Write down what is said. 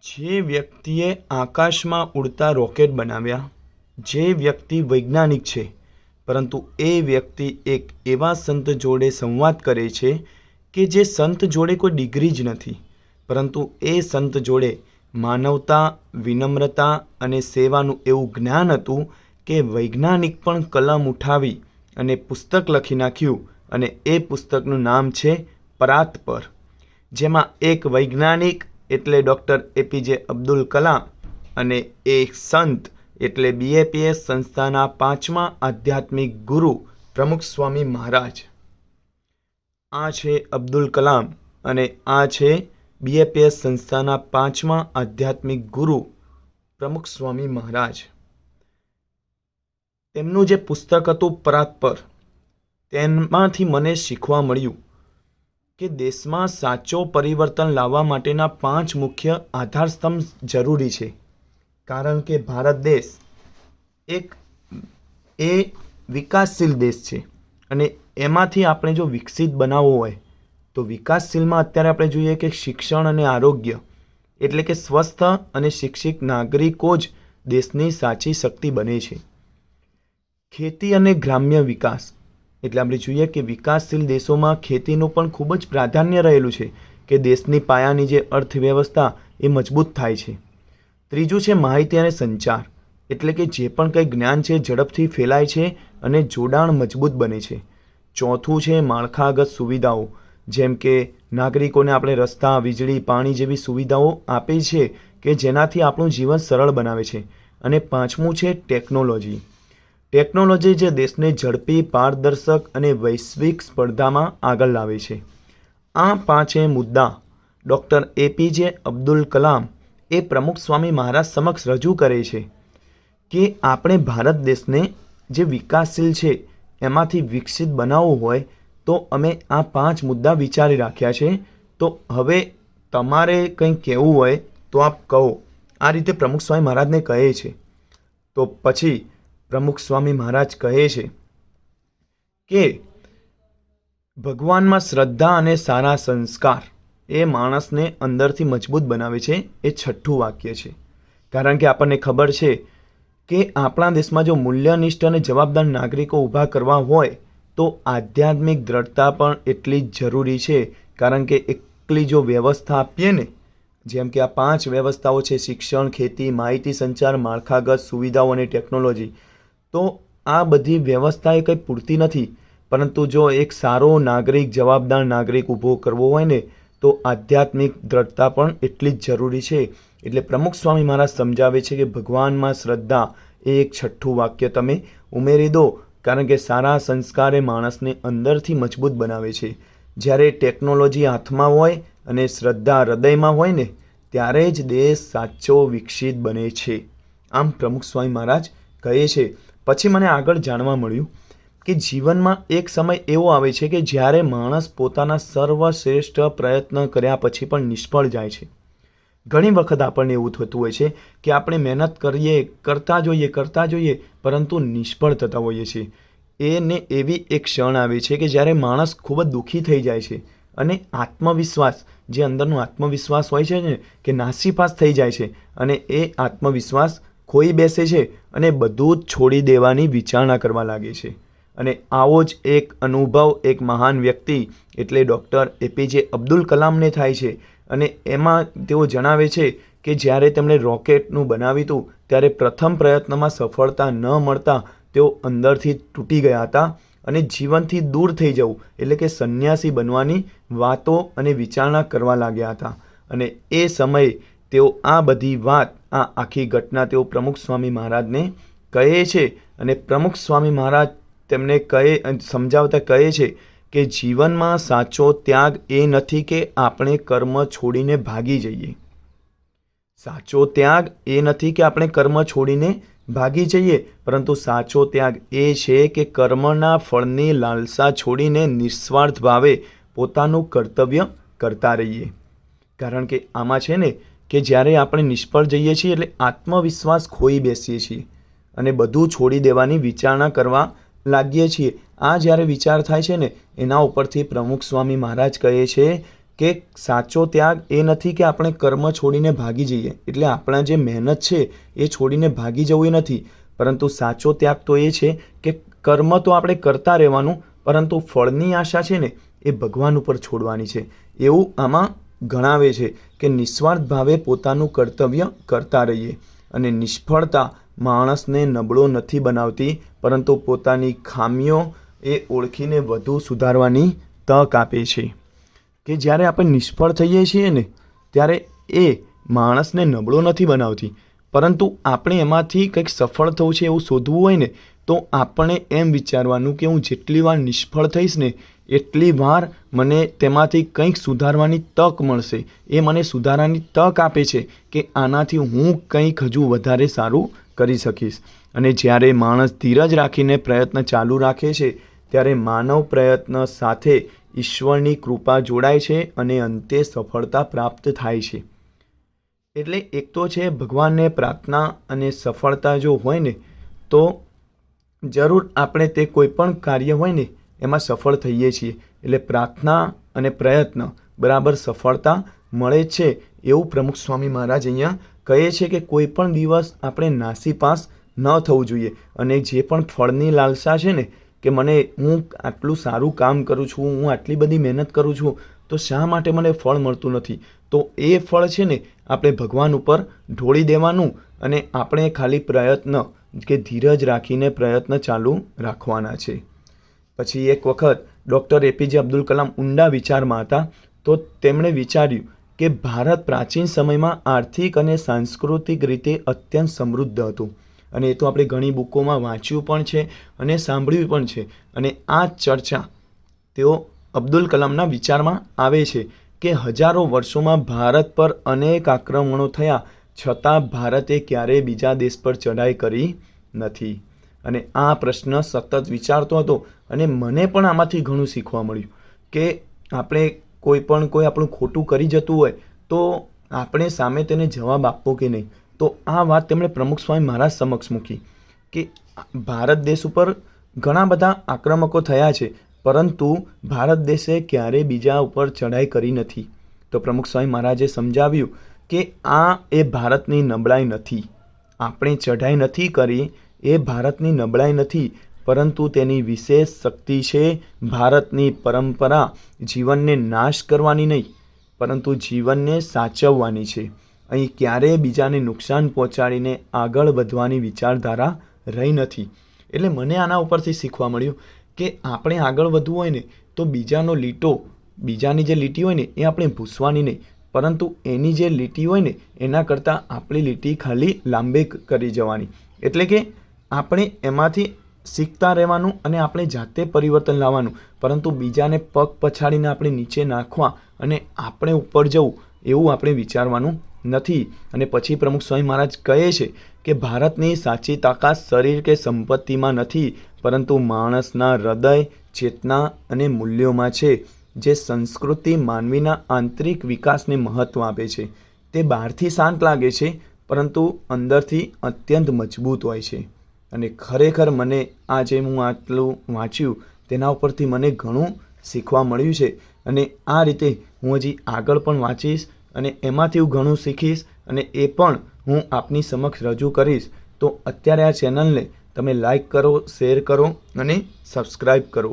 જે વ્યક્તિએ આકાશમાં ઉડતા રોકેટ બનાવ્યા, જે વ્યક્તિ વૈજ્ઞાનિક છે, પરંતુ એ વ્યક્તિ એક એવા સંત જોડે સંવાદ કરે છે કે જે સંત જોડે કોઈ ડિગ્રી જ નથી, પરંતુ એ સંત જોડે માનવતા, વિનમ્રતા અને સેવાનું એવું જ્ઞાન હતું કે વૈજ્ઞાનિક પણ કલમ ઉઠાવી અને પુસ્તક લખી નાખ્યું. અને એ પુસ્તકનું નામ છે પરાત્પર, જેમાં એક વૈજ્ઞાનિક એટલે ડૉક્ટર એપીજે અબ્દુલ કલામ અને એક સંત એટલે બીએપીએસ સંસ્થાના 5મા આધ્યાત્મિક ગુરુ પ્રમુખ સ્વામી મહારાજ. આ છે અબ્દુલ કલામ અને આ છે બીએપીએસ સંસ્થાના 5મા આધ્યાત્મિક ગુરુ પ્રમુખ સ્વામી મહારાજ. તેમનું જે પુસ્તક હતું પરાત્પર, તેમાંથી મને શીખવા મળ્યું કે દેશમાં સાચો પરિવર્તન લાવવા માટેના 5 મુખ્ય આધારસ્તંભ જરૂરી છે. કારણ કે ભારત દેશ એ વિકાસશીલ દેશ છે અને એમાંથી આપણે જો વિકસિત બનાવવો હોય તો વિકાસશીલમાં અત્યારે આપણે જોઈએ કે શિક્ષણ અને આરોગ્ય એટલે કે સ્વસ્થ અને શિક્ષિત નાગરિકો જ દેશની સાચી શક્તિ બને છે. ખેતી અને ગ્રામ્ય વિકાસ એટલે આપણે જોઈએ કે વિકાસશીલ દેશોમાં ખેતીનું પણ ખૂબ જ પ્રાધાન્ય રહેલું છે કે દેશની પાયાની જે અર્થવ્યવસ્થા એ મજબૂત થાય છે. ત્રીજું છે માહિતી અને સંચાર એટલે કે જે પણ કંઈ જ્ઞાન છે ઝડપથી ફેલાય છે અને જોડાણ મજબૂત બને છે. ચોથું છે માળખાગત સુવિધાઓ, જેમ કે નાગરિકોને આપણે રસ્તા, વીજળી, પાણી જેવી સુવિધાઓ આપે છે કે જેનાથી આપણું જીવન સરળ બનાવે છે. અને 5મું છે ટેકનોલોજી. ટેકનોલોજી જે દેશને ઝડપી, પારદર્શક અને વૈશ્વિક સ્પર્ધામાં આગળ લાવે છે. આ 5 મુદ્દા ડૉક્ટર એપીજે અબ્દુલ કલામ એ પ્રમુખ સ્વામી મહારાજ સમક્ષ રજૂ કરે છે કે આપણે ભારત દેશને જે વિકાસશીલ છે એમાંથી વિકસિત બનાવવું હોય તો અમે આ 5 મુદ્દા વિચારી રાખ્યા છે. તો હવે તમારે કંઈ કહેવું હોય તો આપ કહો. આ રીતે પ્રમુખ સ્વામી મહારાજને કહે છે. તો પછી પ્રમુખ સ્વામી મહારાજ કહે છે કે ભગવાનમાં શ્રદ્ધા અને સારા સંસ્કાર એ માણસને અંદરથી મજબૂત બનાવે છે. એ 6થું વાક્ય છે. કારણ કે આપણને ખબર છે કે આપણા દેશમાં જો મૂલ્યનિષ્ઠ અને જવાબદાર નાગરિકો ઊભા કરવા હોય તો આધ્યાત્મિક દ્રઢતા પણ એટલી જ જરૂરી છે. કારણ કે એકલી જો વ્યવસ્થા આપીએ ને, જેમ કે આ 5 વ્યવસ્થાઓ છે શિક્ષણ, ખેતી, માહિતી સંચાર, માળખાગત સુવિધાઓ અને ટેકનોલોજી, તો આ બધી વ્યવસ્થા એ કંઈ પૂરતી નથી. પરંતુ જો એક સારો નાગરિક, જવાબદાર નાગરિક ઊભો કરવો હોય ને તો આધ્યાત્મિક દ્રઢતા પણ એટલી જ જરૂરી છે. એટલે પ્રમુખ સ્વામી મહારાજ સમજાવે છે કે ભગવાનમાં શ્રદ્ધા એ એક 6થું વાક્ય તમે ઉમેરી દો. કારણ કે સારા સંસ્કાર એ માણસને અંદરથી મજબૂત બનાવે છે. જ્યારે ટેકનોલોજી હાથમાં હોય અને શ્રદ્ધા હૃદયમાં હોય ને ત્યારે જ દેશ સાચો વિકસિત બને છે. આમ પ્રમુખ સ્વામી મહારાજ કહે છે. પછી મને આગળ જાણવા મળ્યું કે જીવનમાં એક સમય એવો આવે છે કે જ્યારે માણસ પોતાના સર્વશ્રેષ્ઠ પ્રયત્ન કર્યા પછી પણ નિષ્ફળ જાય છે. ઘણી વખત આપણને એવું થતું હોય છે કે આપણે મહેનત કરતા જોઈએ પરંતુ નિષ્ફળ થતા હોઈએ છીએ. એને એવી એક ક્ષણ આવે છે કે જ્યારે માણસ ખૂબ જ દુઃખી થઈ જાય છે અને આત્મવિશ્વાસ, જે અંદરનો આત્મવિશ્વાસ હોય છે ને કે નાસીપાસ થઈ જાય છે અને એ આત્મવિશ્વાસ ખોઈ બેસે છે અને બધું જ છોડી દેવાની વિચારણા કરવા લાગે છે. અને આવો જ એક અનુભવ એક મહાન વ્યક્તિ એટલે ડૉક્ટર એપીજે અબ્દુલ કલામને થાય છે. અને એમાં તેઓ જણાવે છે કે જ્યારે તેમણે રોકેટનું બનાવ્યું હતું ત્યારે પ્રથમ પ્રયત્નમાં સફળતા ન મળતા તેઓ અંદરથી તૂટી ગયા હતા અને જીવનથી દૂર થઈ જવું એટલે કે સંન્યાસી બનવાની વાતો અને વિચારણા કરવા લાગ્યા હતા. અને એ સમયે તેઓ આ બધી વાત, આ આખી ઘટના તેઓ પ્રમુખ સ્વામી મહારાજને કહે છે. અને પ્રમુખ સ્વામી મહારાજ તેમને સમજાવતા કહે છે કે જીવનમાં સાચો ત્યાગ એ નથી કે આપણે કર્મ છોડીને ભાગી જઈએ. સાચો ત્યાગ એ નથી કે આપણે કર્મ છોડીને ભાગી જઈએ, પરંતુ સાચો ત્યાગ એ છે કે કર્મના ફળની લાલસા છોડીને નિસ્વાર્થ ભાવે પોતાનું કર્તવ્ય કરતા રહીએ. કારણ કે આમાં છે ને કે જ્યારે આપણે નિષ્ફળ જઈએ છીએ એટલે આત્મવિશ્વાસ ખોઈ બેસીએ છીએ અને બધું છોડી દેવાની વિચારણા કરવા લાગીએ છીએ. આ જ્યારે વિચાર થાય છે ને એના ઉપરથી પ્રમુખ સ્વામી મહારાજ કહે છે કે સાચો ત્યાગ એ નથી કે આપણે કર્મ છોડીને ભાગી જઈએ, એટલે આપણા જે મહેનત છે એ છોડીને ભાગી જવું એ નથી, પરંતુ સાચો ત્યાગ તો એ છે કે કર્મ તો આપણે કરતા રહેવાનું, પરંતુ ફળની આશા છે ને એ ભગવાન ઉપર છોડવાની છે. એવું આમાં ગણાવે છે કે નિસ્વાર્થ ભાવે પોતાનું કર્તવ્ય કરતા રહીએ. અને નિષ્ફળતા માણસને નબળો નથી બનાવતી, પરંતુ પોતાની ખામીઓ એ ઓળખીને વધુ સુધારવાની તક આપે છે. કે જ્યારે આપણે નિષ્ફળ થઈએ છીએ ને ત્યારે એ માણસને નબળો નથી બનાવતી, પરંતુ આપણે એમાંથી કંઈક સફળ થવું છે એવું શોધવું હોય ને તો આપણે એમ વિચારવાનું કે હું જેટલી વાર નિષ્ફળ થઈશ ને એટલી વાર મને તેમાંથી કંઈક સુધારવાની તક મળશે. એ મને સુધારવાની તક આપે છે કે આનાથી હું કંઈક હજુ વધારે સારું કરી શકીશ. અને જ્યારે માણસ ધીરજ રાખીને પ્રયત્ન ચાલુ રાખે છે ત્યારે માનવ પ્રયત્ન સાથે ઈશ્વરની કૃપા જોડાય છે અને અંતે સફળતા પ્રાપ્ત થાય છે. એટલે એક તો છે ભગવાનને પ્રાર્થના અને સફળતા જો હોય ને તો જરૂર આપણે તે કોઈ પણ કાર્ય હોય ને એમાં સફળ થઈએ છીએ. એટલે પ્રાર્થના અને પ્રયત્ન બરાબર સફળતા મળે છે એવું પ્રમુખ સ્વામી મહારાજ અહીંયા કહે છે કે કોઈ પણ દિવસ આપણે નાસીપાસ ન થવું જોઈએ. અને જે પણ ફળની લાલસા છે ને કે હું આટલું સારું કામ કરું છું, હું આટલી બધી મહેનત કરું છું, તો શા માટે મને ફળ મળતું નથી, તો એ ફળ છે ને આપણે ભગવાન ઉપર ઢોળી દેવાનું અને આપણે ખાલી પ્રયત્ન કે ધીરજ રાખીને પ્રયત્ન ચાલુ રાખવાના છે. પછી એક વખત ડૉક્ટર એપીજે અબ્દુલ કલામ ઊંડા વિચારમાં હતા, તો તેમણે વિચાર્યું કે ભારત પ્રાચીન સમયમાં આર્થિક અને સાંસ્કૃતિક રીતે અત્યંત સમૃદ્ધ હતું. અને એ તો આપણે ઘણી બુકોમાં વાંચ્યું પણ છે અને સાંભળ્યું પણ છે. અને આ ચર્ચા તેઓ અબ્દુલ કલામના વિચારમાં આવે છે કે હજારો વર્ષોમાં ભારત પર અનેક આક્રમણો થયા છતાં ભારતે ક્યારેય બીજા દેશ પર ચઢાઈ કરી નથી. અને આ પ્રશ્ન સતત વિચારતો હતો અને મને પણ આમાંથી ઘણું શીખવા મળ્યું કે આપણે કોઈ આપણું ખોટું કરી જતું હોય તો આપણે સામે તેને જવાબ આપવો કે નહીં. તો આ વાત તેમણે પ્રમુખ સ્વામી મહારાજ સમક્ષ મૂકી કે ભારત દેશ ઉપર ઘણા બધા આક્રમકો થયા છે, પરંતુ ભારત દેશે ક્યારેય બીજા ઉપર ચઢાઈ કરી નથી. તો પ્રમુખ સ્વામી મહારાજે સમજાવ્યું કે આ એ ભારતની નબળાઈ નથી, આપણે ચઢાઈ નથી કરી એ ભારતની નબળાઈ નથી, પરંતુ તેની વિશેષ શક્તિ છે. ભારતની પરંપરા જીવનને નાશ કરવાની નહીં, પરંતુ જીવનને સાચવવાની છે. અહીં ક્યારેય બીજાને નુકસાન પહોંચાડીને આગળ વધવાની વિચારધારા રહી નથી. એટલે મને આના ઉપરથી શીખવા મળ્યું કે આપણે આગળ વધવું હોય ને તો બીજાની જે લીટી હોય ને એ આપણે ભૂસવાની નહીં, પરંતુ એની જે લીટી હોય ને એના કરતાં આપણી લીટી ખાલી લાંબે કરી જવાની. એટલે કે આપણે એમાંથી શીખતા રહેવાનું અને આપણે જાતે પરિવર્તન લાવવાનું, પરંતુ બીજાને પગ પછાડીને આપણે નીચે નાખવા અને આપણે ઉપર જવું એવું આપણે વિચારવાનું નથી. અને પછી પ્રમુખ સ્વામી મહારાજ કહે છે કે ભારતની સાચી તાકાત શરીર કે સંપત્તિમાં નથી, પરંતુ માણસના હૃદય, ચેતના અને મૂલ્યોમાં છે. જે સંસ્કૃતિ માનવીના આંતરિક વિકાસને મહત્ત્વ આપે છે. તે બહારથી શાંત લાગે છે, પરંતુ અંદરથી અત્યંત મજબૂત હોય છે. અને ખરેખર મને આ જે હું આટલું વાંચ્યું તેના ઉપરથી મને ઘણું શીખવા મળ્યું છે. અને આ રીતે હું હજી આગળ પણ વાંચીશ અને એમાંથી હું ઘણું શીખીશ અને એ પણ હું આપની સમક્ષ રજૂ કરીશ. તો અત્યારે આ ચેનલને તમે લાઈક કરો, શેર કરો અને સબસ્ક્રાઈબ કરો.